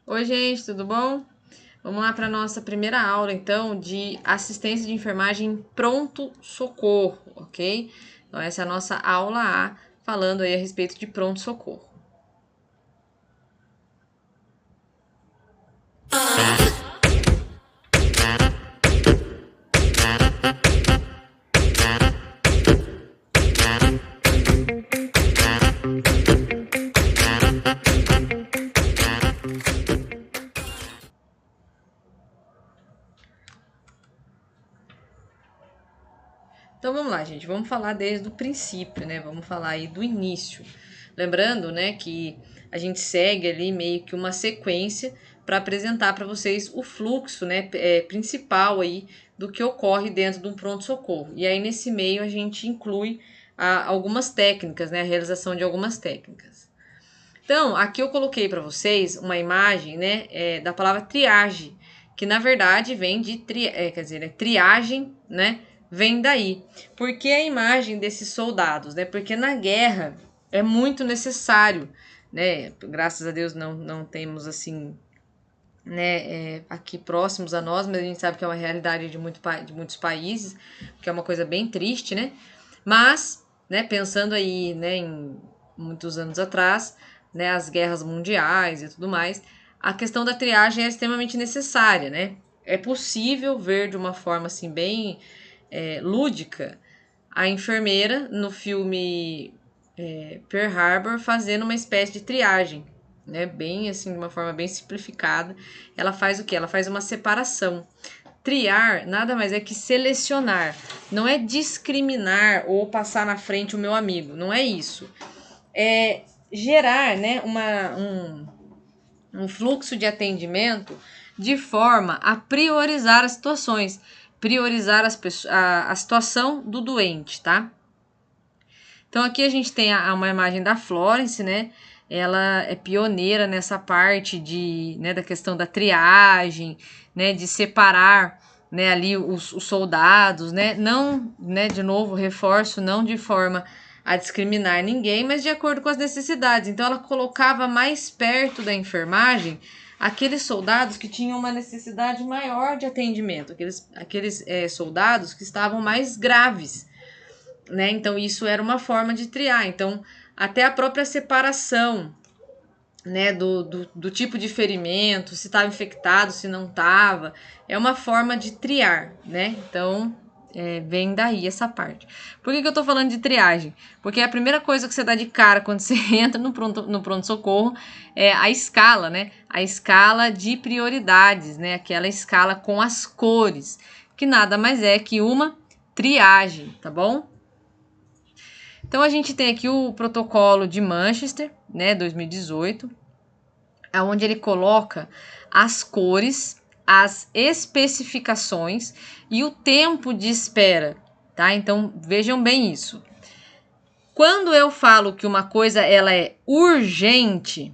Oi, gente, tudo bom? Vamos lá para a nossa primeira aula, então, de assistência de enfermagem pronto-socorro, ok? Então, essa é a nossa aula A, falando aí a respeito de pronto-socorro. Então vamos lá, gente, vamos falar desde o princípio, né? Vamos falar aí do início. Lembrando, né, que a gente segue ali meio que uma sequência para apresentar para vocês o fluxo, né, principal aí do que ocorre dentro de um pronto-socorro. E aí nesse meio a gente inclui algumas técnicas, né, a realização de algumas técnicas. Então, aqui eu coloquei para vocês uma imagem, né, da palavra triagem, que na verdade vem de triagem, né, vem daí. Por que a imagem desses soldados, né? Porque na guerra é muito necessário, né? Graças a Deus não temos assim, né, aqui próximos a nós, mas a gente sabe que é uma realidade de muitos países, que é uma coisa bem triste, né? Mas, né, pensando aí, né, em muitos anos atrás, né, as guerras mundiais e tudo mais, a questão da triagem é extremamente necessária, né? É possível ver de uma forma assim bem lúdica a enfermeira no filme Pearl Harbor fazendo uma espécie de triagem, né? Bem assim, de uma forma bem simplificada. Ela faz o quê? Ela faz uma separação. Triar nada mais é que selecionar, não é discriminar ou passar na frente o meu amigo, não é isso. É gerar, né, um fluxo de atendimento de forma a priorizar as situações, priorizar a situação do doente, tá? Então aqui a gente tem uma imagem da Florence, né? Ela é pioneira nessa parte né, da questão da triagem, né, de separar, né, ali os soldados, né? Não, né, de novo, reforço, não de forma a discriminar ninguém, mas de acordo com as necessidades. Então ela colocava mais perto da enfermagem aqueles soldados que tinham uma necessidade maior de atendimento, aqueles soldados que estavam mais graves, né? Então isso era uma forma de triar. Então até a própria separação, né, do tipo de ferimento, se estava infectado, se não estava, é uma forma de triar, né? Então vem daí essa parte. Por que eu tô falando de triagem? Porque a primeira coisa que você dá de cara quando você entra no pronto-socorro é a escala, né? A escala de prioridades, né? Aquela escala com as cores, que nada mais é que uma triagem, tá bom? Então a gente tem aqui o protocolo de Manchester, né, 2018, onde ele coloca as cores, as especificações e o tempo de espera, tá? Então vejam bem isso. Quando eu falo que uma coisa ela é urgente,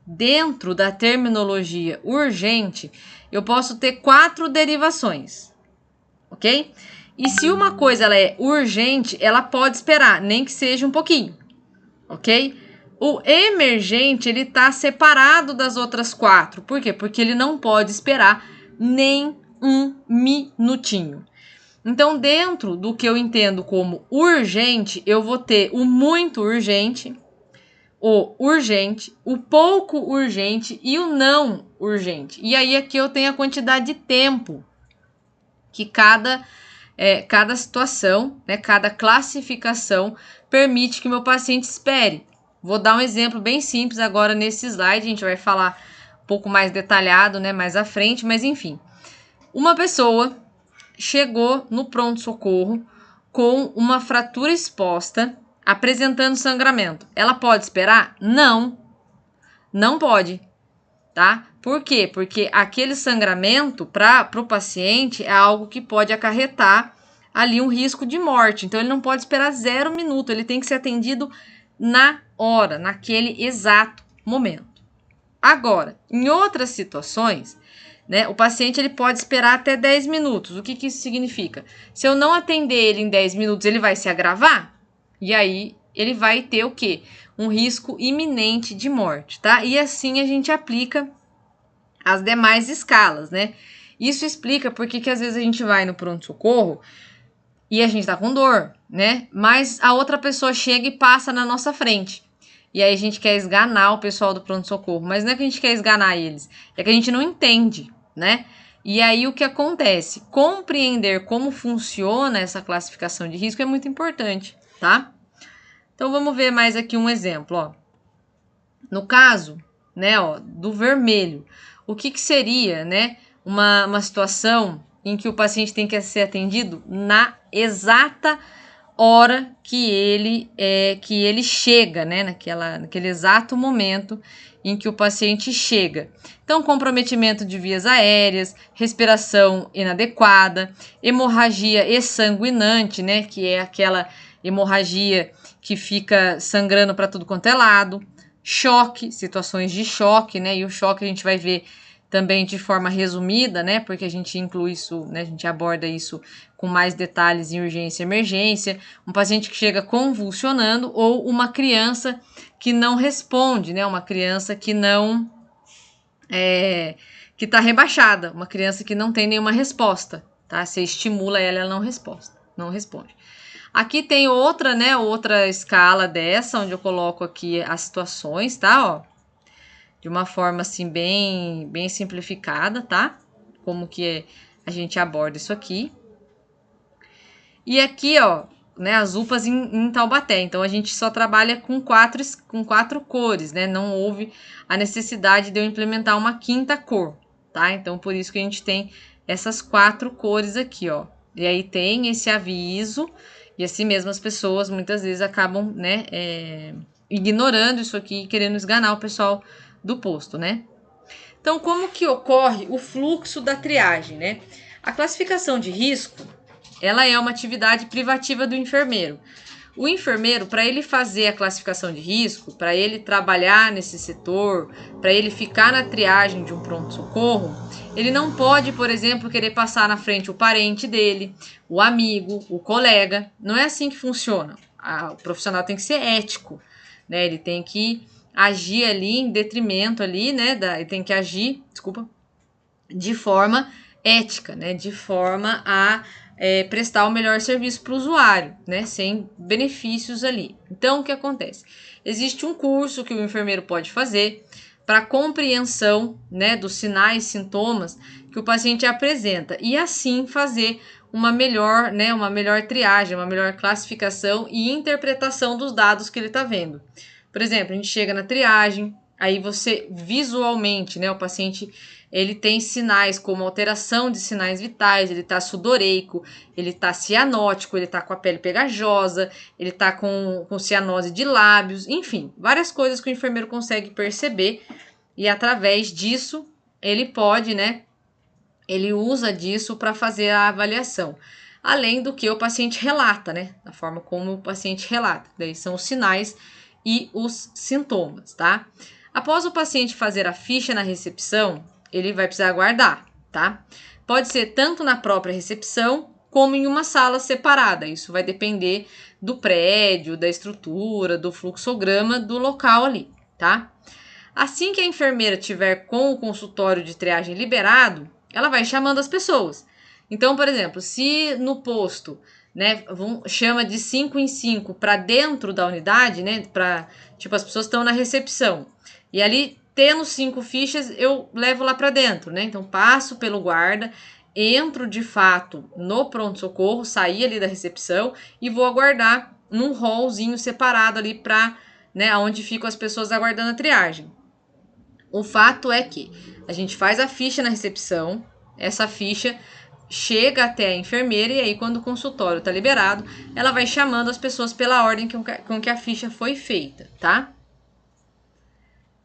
dentro da terminologia urgente, eu posso ter 4 derivações, ok? E se uma coisa ela é urgente, ela pode esperar, nem que seja um pouquinho, ok? O emergente, ele tá separado das outras 4. Por quê? Porque ele não pode esperar nem um minutinho. Então, dentro do que eu entendo como urgente, eu vou ter o muito urgente, o pouco urgente e o não urgente. E aí aqui eu tenho a quantidade de tempo que cada situação, né, cada classificação permite que meu paciente espere. Vou dar um exemplo bem simples agora nesse slide, a gente vai falar um pouco mais detalhado, né, mais à frente, mas enfim. Uma pessoa chegou no pronto-socorro com uma fratura exposta, apresentando sangramento. Ela pode esperar? Não, não pode, tá? Por quê? Porque aquele sangramento para o paciente é algo que pode acarretar ali um risco de morte. Então ele não pode esperar 0 minuto, ele tem que ser atendido na hora, naquele exato momento. Agora, em outras situações, né, o paciente ele pode esperar até 10 minutos. O que isso significa? Se eu não atender ele em 10 minutos, ele vai se agravar? E aí ele vai ter o quê? Um risco iminente de morte, tá? E assim a gente aplica as demais escalas, né? Isso explica porque que às vezes a gente vai no pronto-socorro e a gente tá com dor, né? Mas a outra pessoa chega e passa na nossa frente. E aí a gente quer esganar o pessoal do pronto-socorro. Mas não é que a gente quer esganar eles, é que a gente não entende, né? E aí o que acontece? Compreender como funciona essa classificação de risco é muito importante, tá? Então vamos ver mais aqui um exemplo, ó. No caso, né, ó, do vermelho, o que seria, né, uma situação em que o paciente tem que ser atendido na exata hora que ele chega, né, naquele exato momento em que o paciente chega. Então, comprometimento de vias aéreas, respiração inadequada, hemorragia exsanguinante, né, que é aquela hemorragia que fica sangrando para tudo quanto é lado, choque, situações de choque, né, e o choque a gente vai ver também de forma resumida, né, porque a gente inclui isso, né, a gente aborda isso com mais detalhes em urgência e emergência, um paciente que chega convulsionando ou uma criança que não responde, né, uma criança que não que está rebaixada, uma criança que não tem nenhuma resposta, tá? Você estimula ela não responde. Aqui tem outra, né, outra escala dessa, onde eu coloco aqui as situações, tá, ó? De uma forma, assim, bem simplificada, tá? Como que a gente aborda isso aqui. E aqui, ó, né, as UPAs em Taubaté. Então, a gente só trabalha com quatro cores, né? Não houve a necessidade de eu implementar uma quinta cor, tá? Então, por isso que a gente tem essas 4 cores aqui, ó. E aí tem esse aviso, e assim mesmo as pessoas muitas vezes acabam, né, ignorando isso aqui e querendo esganar o pessoal do posto, né? Então, como que ocorre o fluxo da triagem, né? A classificação de risco, ela é uma atividade privativa do enfermeiro. O enfermeiro, para ele fazer a classificação de risco, para ele trabalhar nesse setor, para ele ficar na triagem de um pronto-socorro, ele não pode, por exemplo, querer passar na frente o parente dele, o amigo, o colega. Não é assim que funciona. O profissional tem que ser ético, né? Ele tem que agir ali em detrimento ali, né? Ele tem que agir, de forma ética, né? De forma a prestar o melhor serviço para o usuário, né? Sem benefícios ali. Então, o que acontece? Existe um curso que o enfermeiro pode fazer para compreensão, né, dos sinais, sintomas que o paciente apresenta e assim fazer uma melhor triagem, uma melhor classificação e interpretação dos dados que ele está vendo. Por exemplo, a gente chega na triagem, aí você visualmente, né, o paciente ele tem sinais como alteração de sinais vitais, ele tá sudoreico, ele tá cianótico, ele tá com a pele pegajosa, ele tá com cianose de lábios, enfim, várias coisas que o enfermeiro consegue perceber e através disso ele pode, né, ele usa disso para fazer a avaliação. Além do que o paciente relata, né, da forma como o paciente relata, daí são os sinais e os sintomas, tá? Após o paciente fazer a ficha na recepção, ele vai precisar aguardar, tá? Pode ser tanto na própria recepção, como em uma sala separada. Isso vai depender do prédio, da estrutura, do fluxograma do local ali, tá? Assim que a enfermeira tiver com o consultório de triagem liberado, ela vai chamando as pessoas. Então, por exemplo, se no posto, né, chama de 5 em 5 para dentro da unidade, né, tipo, as pessoas estão na recepção. E ali, tendo 5 fichas, eu levo lá para dentro, né? Então, passo pelo guarda, entro de fato no pronto-socorro, saí ali da recepção e vou aguardar num hallzinho separado ali para, né, onde ficam as pessoas aguardando a triagem. O fato é que a gente faz a ficha na recepção, essa ficha chega até a enfermeira e aí quando o consultório está liberado, ela vai chamando as pessoas pela ordem com que a ficha foi feita, tá?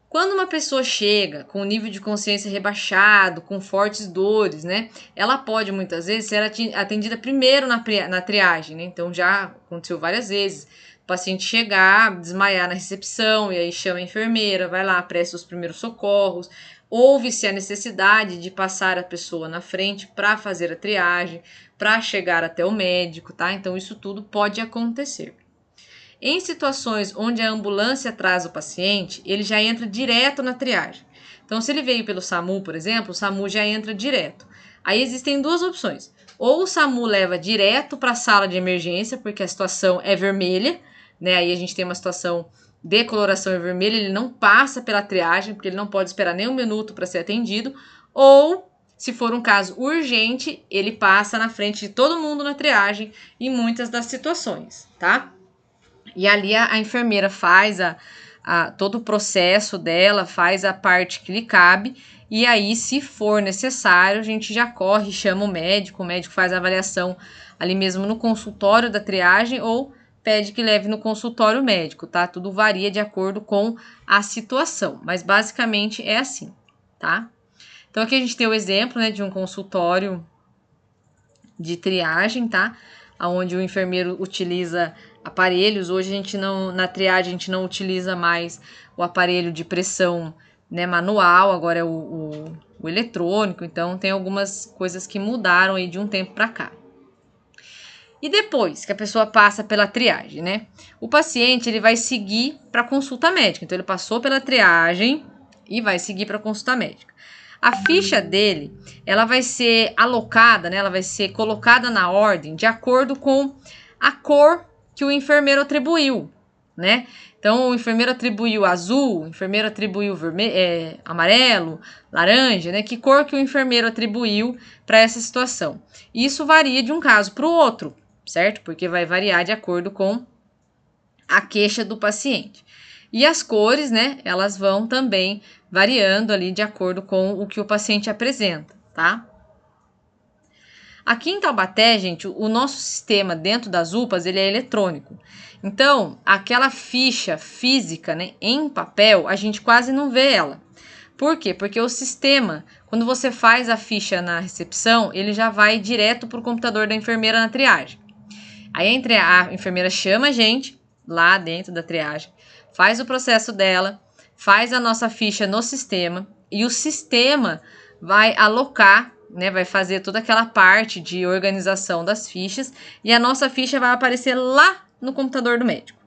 Quando uma pessoa chega com um nível de consciência rebaixado, com fortes dores, né? Ela pode muitas vezes ser atendida primeiro na triagem, né? Então já aconteceu várias vezes. O paciente chegar, desmaiar na recepção, e aí chama a enfermeira, vai lá, presta os primeiros socorros, ouve-se a necessidade de passar a pessoa na frente para fazer a triagem, para chegar até o médico, tá? Então isso tudo pode acontecer. Em situações onde a ambulância traz o paciente, ele já entra direto na triagem. Então, se ele veio pelo SAMU, por exemplo, o SAMU já entra direto. Aí existem duas opções. Ou o SAMU leva direto para a sala de emergência, porque a situação é vermelha, né? Aí a gente tem uma situação de coloração vermelha, ele não passa pela triagem, porque ele não pode esperar nem um minuto para ser atendido. Ou, se for um caso urgente, ele passa na frente de todo mundo na triagem em muitas das situações, tá? E ali a enfermeira faz todo o processo dela, faz a parte que lhe cabe, e aí, se for necessário, a gente já corre, chama o médico faz a avaliação ali mesmo no consultório da triagem ou pede que leve no consultório médico, tá? Tudo varia de acordo com a situação, mas basicamente é assim, tá? Então aqui a gente tem o exemplo, né, de um consultório de triagem, tá? Onde o enfermeiro utiliza aparelhos. Hoje a gente não, na triagem a gente não utiliza mais o aparelho de pressão, né, manual, agora é o eletrônico, então tem algumas coisas que mudaram aí de um tempo para cá. E depois que a pessoa passa pela triagem, né? O paciente ele vai seguir para consulta médica. Então ele passou pela triagem e vai seguir para consulta médica. A ficha dele, ela vai ser alocada, né? Ela vai ser colocada na ordem de acordo com a cor que o enfermeiro atribuiu, né? Então, o enfermeiro atribuiu azul, o enfermeiro atribuiu amarelo, laranja, né? Que cor que o enfermeiro atribuiu para essa situação. Isso varia de um caso para o outro, certo? Porque vai variar de acordo com a queixa do paciente. E as cores, né? Elas vão também variando ali de acordo com o que o paciente apresenta, tá? Aqui em Taubaté, gente, o nosso sistema dentro das UPAs, ele é eletrônico. Então, aquela ficha física, né, em papel, a gente quase não vê ela. Por quê? Porque o sistema, quando você faz a ficha na recepção, ele já vai direto para o computador da enfermeira na triagem. Aí a enfermeira chama a gente lá dentro da triagem, faz o processo dela, faz a nossa ficha no sistema e o sistema vai alocar, né, vai fazer toda aquela parte de organização das fichas e a nossa ficha vai aparecer lá no computador do médico,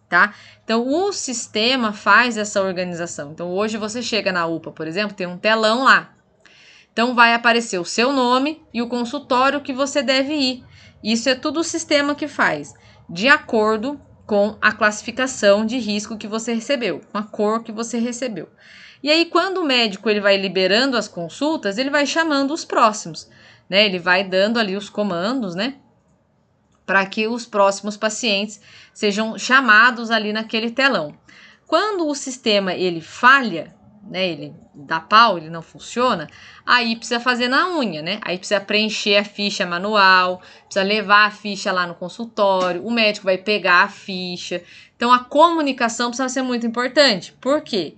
tá? Então, o sistema faz essa organização. Então, hoje você chega na UPA, por exemplo, tem um telão lá. Então, vai aparecer o seu nome e o consultório que você deve ir. Isso é tudo o sistema que faz, de acordo com a classificação de risco que você recebeu, com a cor que você recebeu. E aí, quando o médico ele vai liberando as consultas, ele vai chamando os próximos, né? Ele vai dando ali os comandos, né? Para que os próximos pacientes sejam chamados ali naquele telão. Quando o sistema ele falha, né, ele dá pau, ele não funciona, aí precisa fazer na unha, né? Aí precisa preencher a ficha manual, precisa levar a ficha lá no consultório, o médico vai pegar a ficha. Então a comunicação precisa ser muito importante. Por quê?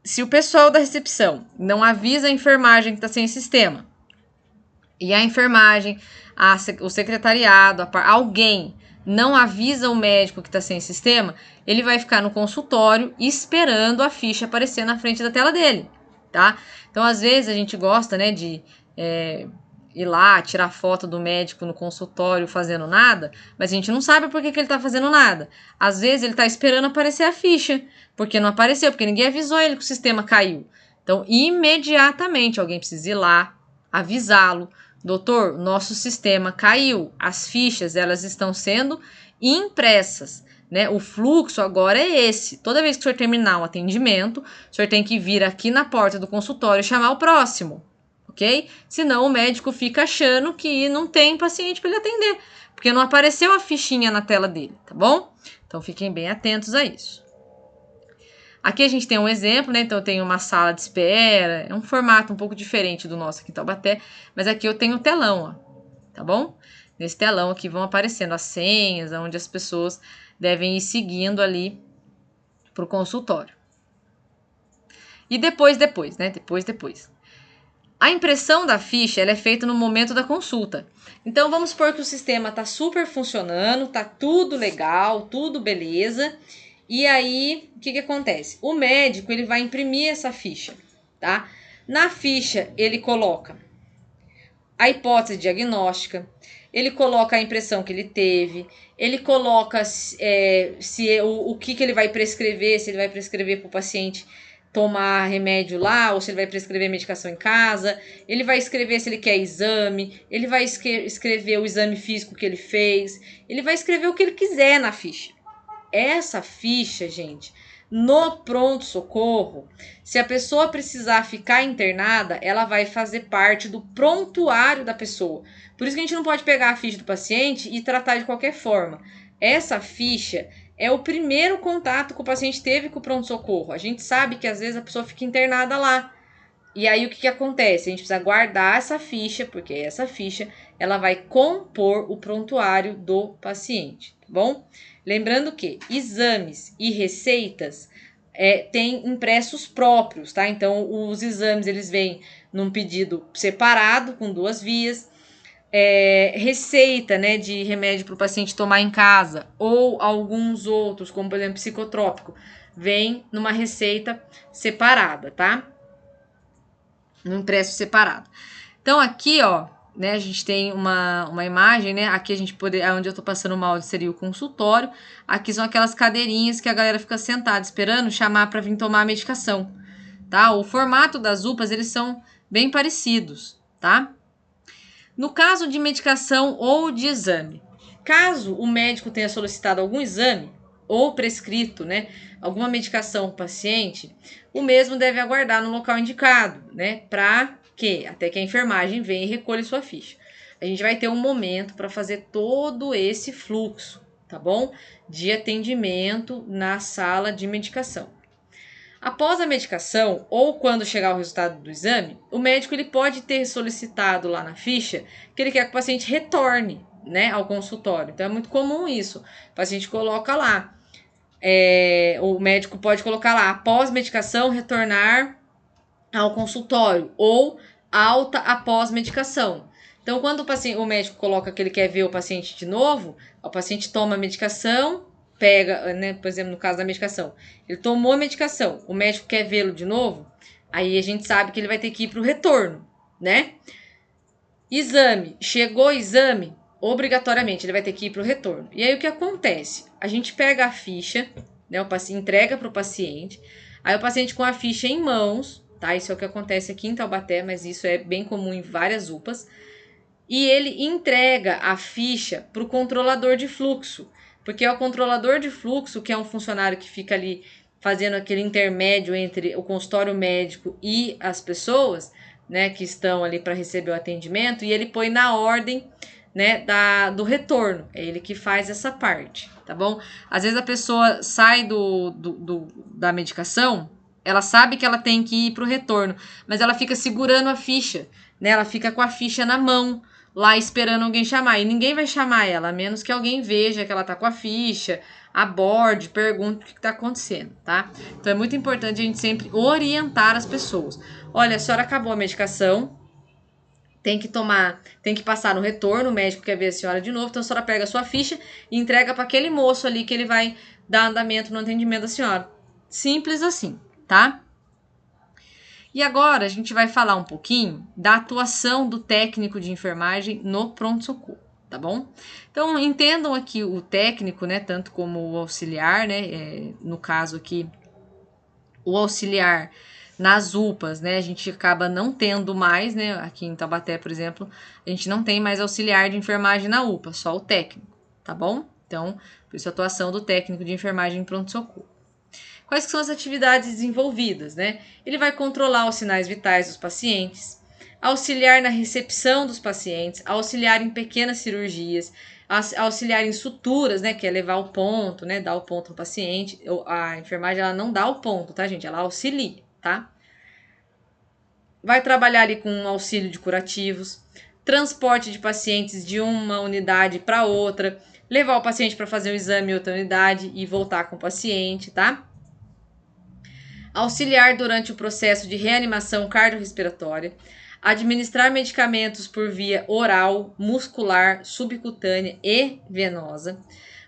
Se o pessoal da recepção não avisa a enfermagem que está sem sistema, e a enfermagem, o secretariado, alguém não avisa o médico que está sem sistema, ele vai ficar no consultório esperando a ficha aparecer na frente da tela dele, tá? Então, às vezes, a gente gosta, né, de ir lá, tirar foto do médico no consultório fazendo nada, mas a gente não sabe por que ele está fazendo nada. Às vezes, ele está esperando aparecer a ficha, porque não apareceu, porque ninguém avisou ele que o sistema caiu. Então, imediatamente, alguém precisa ir lá, avisá-lo. Doutor, nosso sistema caiu, as fichas elas estão sendo impressas, né? O fluxo agora é esse. Toda vez que o senhor terminar um atendimento, o senhor tem que vir aqui na porta do consultório e chamar o próximo, ok? Senão o médico fica achando que não tem paciente para ele atender, porque não apareceu a fichinha na tela dele, tá bom? Então fiquem bem atentos a isso. Aqui a gente tem um exemplo, né? Então eu tenho uma sala de espera, é um formato um pouco diferente do nosso aqui em Taubaté, mas aqui eu tenho um telão, ó, tá bom? Nesse telão aqui vão aparecendo as senhas, onde as pessoas devem ir seguindo ali pro consultório. E depois, né? Depois. A impressão da ficha ela é feita no momento da consulta. Então vamos supor que o sistema tá super funcionando, tá tudo legal, tudo beleza. E aí, o que acontece? O médico, ele vai imprimir essa ficha, tá? Na ficha, ele coloca a hipótese diagnóstica, ele coloca a impressão que ele teve, ele coloca o que ele vai prescrever, se ele vai prescrever para o paciente tomar remédio lá, ou se ele vai prescrever medicação em casa, ele vai escrever se ele quer exame, ele vai escrever o exame físico que ele fez, ele vai escrever o que ele quiser na ficha. Essa ficha, gente, no pronto-socorro, se a pessoa precisar ficar internada, ela vai fazer parte do prontuário da pessoa. Por isso que a gente não pode pegar a ficha do paciente e tratar de qualquer forma. Essa ficha é o primeiro contato que o paciente teve com o pronto-socorro. A gente sabe que às vezes a pessoa fica internada lá. E aí o que acontece? A gente precisa guardar essa ficha, porque essa ficha ela vai compor o prontuário do paciente, tá bom? Lembrando que exames e receitas têm impressos próprios, tá? Então, os exames eles vêm num pedido separado, com 2 vias. Receita, né, de remédio para o paciente tomar em casa, ou alguns outros, como por exemplo psicotrópico, vem numa receita separada, tá? Num impresso separado. Então, aqui, ó, né, a gente tem uma imagem, né? Aqui a gente onde eu tô passando mal seria o consultório. Aqui são aquelas cadeirinhas que a galera fica sentada esperando chamar para vir tomar a medicação, tá? O formato das UPAs, eles são bem parecidos, tá? No caso de medicação ou de exame, caso o médico tenha solicitado algum exame ou prescrito, né, alguma medicação para o paciente, o mesmo deve aguardar no local indicado, né, para que até que a enfermagem venha e recolha sua ficha. A gente vai ter um momento para fazer todo esse fluxo, tá bom? De atendimento na sala de medicação. Após a medicação, ou quando chegar o resultado do exame, o médico ele pode ter solicitado lá na ficha que ele quer que o paciente retorne, né, ao consultório. Então, é muito comum isso. O paciente coloca lá, o médico pode colocar lá, após medicação, retornar ao consultório, ou alta após medicação. Então, quando o médico coloca que ele quer ver o paciente de novo, o paciente toma a medicação, pega, né, por exemplo, no caso da medicação, ele tomou a medicação, o médico quer vê-lo de novo, aí a gente sabe que ele vai ter que ir para o retorno, né? Exame, chegou o exame, obrigatoriamente ele vai ter que ir para o retorno. E aí o que acontece? A gente pega a ficha, né, entrega para o paciente, aí o paciente com a ficha em mãos, tá? Isso é o que acontece aqui em Taubaté, mas isso é bem comum em várias UPAs, e ele entrega a ficha para o controlador de fluxo, porque é o controlador de fluxo, que é um funcionário que fica ali fazendo aquele intermédio entre o consultório médico e as pessoas, né, que estão ali para receber o atendimento, e ele põe na ordem, né, do retorno. É ele que faz essa parte, tá bom? Às vezes a pessoa sai da medicação, ela sabe que ela tem que ir para o retorno, mas ela fica segurando a ficha, né? Ela fica com a ficha na mão, lá esperando alguém chamar, e ninguém vai chamar ela, a menos que alguém veja que ela tá com a ficha, aborde, pergunte o que tá acontecendo, tá? Então é muito importante a gente sempre orientar as pessoas. Olha, a senhora acabou a medicação, tem que passar no retorno, o médico quer ver a senhora de novo, então a senhora pega a sua ficha e entrega para aquele moço ali que ele vai dar andamento no atendimento da senhora. Simples assim, tá? E agora a gente vai falar um pouquinho da atuação do técnico de enfermagem no pronto-socorro, tá bom? Então, entendam aqui o técnico, né, tanto como o auxiliar, né, no caso aqui, o auxiliar nas UPAs, né, a gente acaba não tendo mais, né, aqui em Taubaté, por exemplo, a gente não tem mais auxiliar de enfermagem na UPA, só o técnico, tá bom? Então, por isso a atuação do técnico de enfermagem em pronto-socorro. Quais são as atividades desenvolvidas, né? Ele vai controlar os sinais vitais dos pacientes, auxiliar na recepção dos pacientes, auxiliar em pequenas cirurgias, auxiliar em suturas, né? Que é levar o ponto, né? Dar o ponto no paciente. A enfermagem, ela não dá o ponto, tá, gente? Ela auxilia, tá? Vai trabalhar ali com auxílio de curativos, transporte de pacientes de uma unidade para outra, levar o paciente para fazer o exame em outra unidade e voltar com o paciente, tá? Auxiliar durante o processo de reanimação cardiorrespiratória, administrar medicamentos por via oral, muscular, subcutânea e venosa,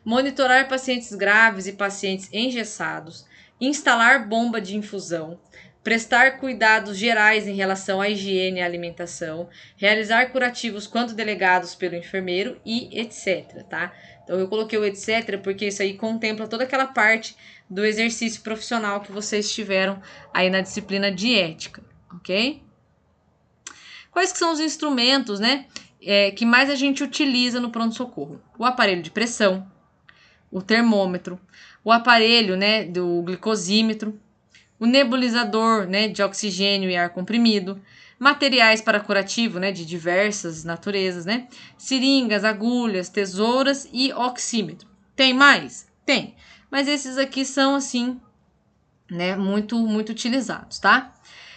monitorar pacientes graves e pacientes engessados, instalar bomba de infusão, prestar cuidados gerais em relação à higiene e alimentação, realizar curativos quando delegados pelo enfermeiro e etc, tá? Então eu coloquei o etc porque isso aí contempla toda aquela parte do exercício profissional que vocês tiveram aí na disciplina de ética, ok? Quais que são os instrumentos, né, que mais a gente utiliza no pronto-socorro? O aparelho de pressão, o termômetro, o aparelho, né, do glicosímetro, o nebulizador, né, de oxigênio e ar comprimido, materiais para curativo, né, de diversas naturezas, né, seringas, agulhas, tesouras e oxímetro. Tem mais? Tem. Mas esses aqui são, assim, né, muito utilizados, tá?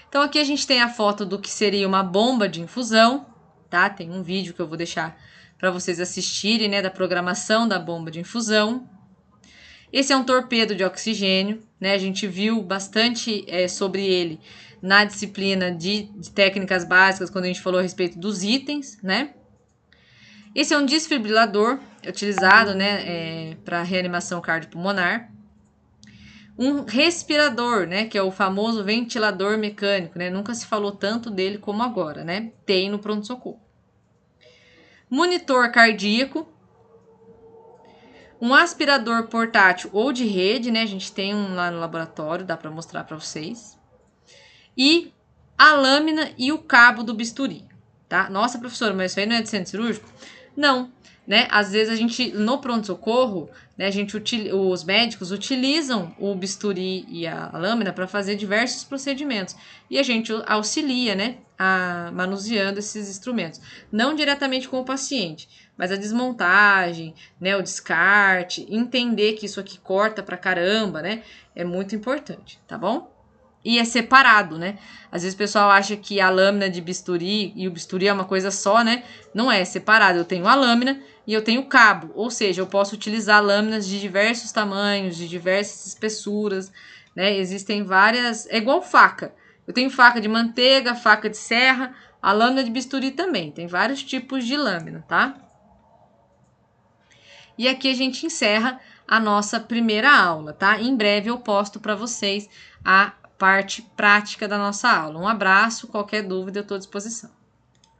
Então aqui a gente tem a foto do que seria uma bomba de infusão, tá? Tem um vídeo que eu vou deixar para vocês assistirem, né, da programação da bomba de infusão. Esse é um torpedo de oxigênio, né? A gente viu bastante sobre ele na disciplina de técnicas básicas, quando a gente falou a respeito dos itens, né? Esse é um desfibrilador utilizado, né, para reanimação cardiopulmonar. Um respirador, né, que é o famoso ventilador mecânico, né? Nunca se falou tanto dele como agora, né? Tem no pronto-socorro. Monitor cardíaco. Um aspirador portátil ou de rede, né? A gente tem um lá no laboratório, dá para mostrar para vocês. E a lâmina e o cabo do bisturi, tá? Nossa, professora, mas isso aí não é de centro cirúrgico? Não, né? Às vezes a gente, no pronto-socorro, né, os médicos utilizam o bisturi e a lâmina para fazer diversos procedimentos. E a gente auxilia, né, manuseando esses instrumentos. Não diretamente com o paciente, mas a desmontagem, né, o descarte, entender que isso aqui corta pra caramba, né, é muito importante, tá bom? E é separado, né? Às vezes o pessoal acha que a lâmina de bisturi e o bisturi é uma coisa só, né? Não é separado. Eu tenho a lâmina e eu tenho o cabo. Ou seja, eu posso utilizar lâminas de diversos tamanhos, de diversas espessuras, né? Existem várias... É igual faca. Eu tenho faca de manteiga, faca de serra, a lâmina de bisturi também. Tem vários tipos de lâmina, tá? E aqui a gente encerra a nossa primeira aula, tá? Em breve eu posto para vocês a parte prática da nossa aula. Um abraço, qualquer dúvida eu estou à disposição.